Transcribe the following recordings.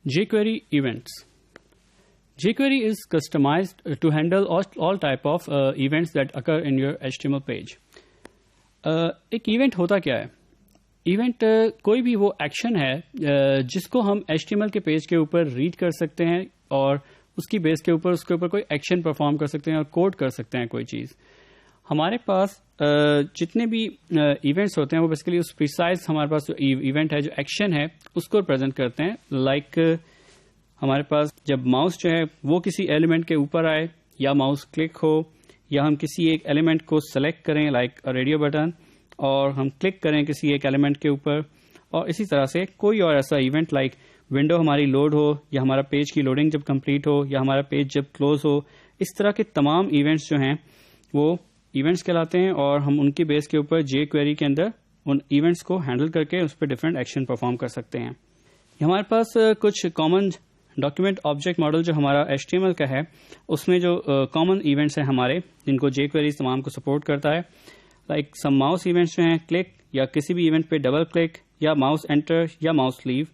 jQuery events. jQuery is customized to handle all type of events that occur in your HTML page. ایک event ہوتا کیا ہے؟ Event کوئی بھی وہ ایکشن ہے جس کو ہم HTML کے پیج کے اوپر ریڈ کر سکتے ہیں اور اس کی بیس کے اوپر کوئی ایکشن پرفارم کر سکتے ہیں اور کوڈ کر سکتے ہیں کوئی چیز. ہمارے پاس جتنے بھی ایونٹس ہوتے ہیں وہ بیسیکلی اس پریسائز ہمارے پاس جو ایونٹ ہے جو ایکشن ہے اس کو ریپرزینٹ کرتے ہیں. لائک ہمارے پاس جب ماؤس جو ہے وہ کسی ایلیمنٹ کے اوپر آئے یا ماؤس کلک ہو یا ہم کسی ایک ایلیمنٹ کو سلیکٹ کریں لائک ریڈیو بٹن اور ہم کلک کریں کسی ایک ایلیمنٹ کے اوپر, اور اسی طرح سے کوئی اور ایسا ایونٹ لائک ونڈو ہماری لوڈ ہو یا ہمارا پیج کی لوڈنگ جب کمپلیٹ ہو یا ہمارا پیج جب کلوز ہو, اس طرح کے تمام ایونٹس جو ہیں وہ ایونٹس کہلاتے ہیں اور ہم ان کی بیس کے اوپر jQuery کے اندر ان ایونٹس کو ہینڈل کر کے اس پہ ڈفرینٹ ایکشن پرفارم کر سکتے ہیں. ہمارے پاس کچھ کامن ڈاکیومنٹ آبجیکٹ ماڈل جو ہمارا HTML کا ہے اس میں جو کامن ایونٹس ہیں ہمارے جن کو jQuery تمام کو سپورٹ کرتا ہے, لائک سم ماؤس ایونٹس جو ہیں کلک یا کسی بھی ایونٹ پہ ڈبل کلک یا ماؤس انٹر یا ماؤس لیو.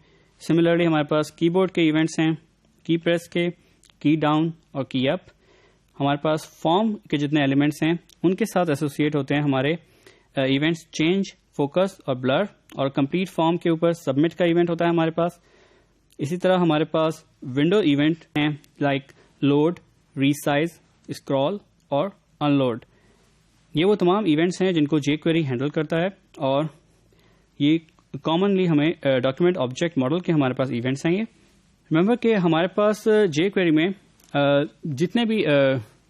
سملرلی ہمارے پاس کی بورڈ کے ایونٹس ہیں کی پریس کے, کی ڈاؤن اور کی اپ. ہمارے پاس فارم کے جتنے ایلیمنٹس ہیں ان کے ساتھ ایسوسیٹ ہوتے ہیں ہمارے ایونٹس چینج, فوکس اور بلر, اور کمپلیٹ فارم کے اوپر سبمٹ کا ایونٹ ہوتا ہے ہمارے پاس. اسی طرح ہمارے پاس ونڈو ایونٹ ہیں لائک لوڈ, ریسائز, اسکرول اور ان لوڈ. یہ وہ تمام ایونٹس ہیں جن کو jQuery ہینڈل کرتا ہے اور یہ کامنلی ہمیں ڈاکیومنٹ آبجیکٹ ماڈل کے ہمارے پاس ایونٹس ہیں. یہ ریمبر کہ ہمارے پاس jQuery میں جتنے بھی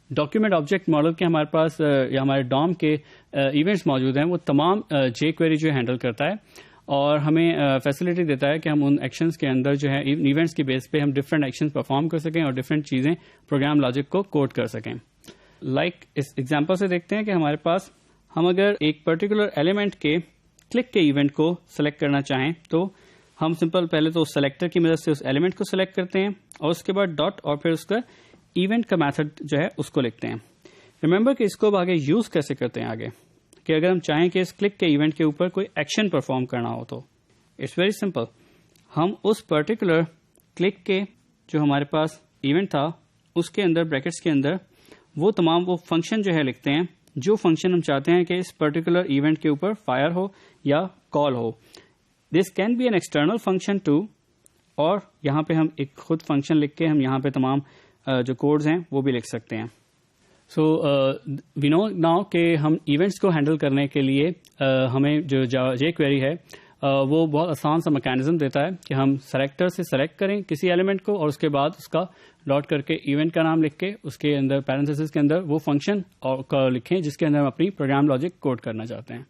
ڈاکیومنٹ آبجیکٹ ماڈل کے ہمارے پاس یا ہمارے ڈوم کے ایونٹس موجود ہیں وہ تمام jQuery جو ہینڈل کرتا ہے اور ہمیں فیسلٹی دیتا ہے کہ ہم ان ایکشنز کے اندر جو ہے ایونٹس کی بیس پہ ہم ڈفرینٹ ایکشنز پرفارم کر سکیں اور ڈفرینٹ چیزیں پروگرام لاجک کو کوڈ کر سکیں. لائک اس ایگزامپل سے دیکھتے ہیں کہ ہمارے پاس ہم اگر ایک پرٹیکولر ایلیمنٹ کے کلک کے ایونٹ کو سلیکٹ کرنا چاہیں تو ہم سمپل پہلے تو سلیکٹر کی مدد سے اس ایلیمنٹ کو سلیکٹ کرتے ہیں اور اس کے بعد ڈاٹ اور پھر اس کا ایونٹ کا میتھڈ جو ہے اس کو لکھتے ہیں. ریمبر کہ اس کو آگے یوز کیسے کرتے ہیں آگے کہ اگر ہم چاہیں کہ اس کلک کے ایونٹ کے اوپر کوئی ایکشن پرفارم کرنا ہو تو اٹس ویری سمپل. ہم اس پرٹیکولر کلک کے جو ہمارے پاس ایونٹ تھا اس کے اندر بریکٹس کے اندر وہ تمام وہ فنکشن جو ہے لکھتے ہیں جو فنکشن ہم چاہتے ہیں کہ اس پرٹیکولر ایونٹ کے اوپر فائر ہو یا کال ہو. This can be an external function too, اور یہاں پہ ہم ایک خود فنکشن لکھ کے ہم یہاں پہ تمام جو کوڈز ہیں وہ بھی لکھ سکتے ہیں. سو وی نو ناؤ کہ ہم ایونٹس کو ہینڈل کرنے کے لیے ہمیں جو jQuery ہے وہ بہت آسان سا میکینزم دیتا ہے کہ ہم سلیکٹر سے سلیکٹ کریں کسی ایلیمنٹ کو اور اس کے بعد اس کا ڈاٹ کر کے ایونٹ کا نام لکھ کے اس کے اندر پیرنتھیسس کے اندر وہ فنکشن لکھیں جس کے اندر ہم اپنی پروگرام لاجک کوڈ کرنا چاہتے ہیں.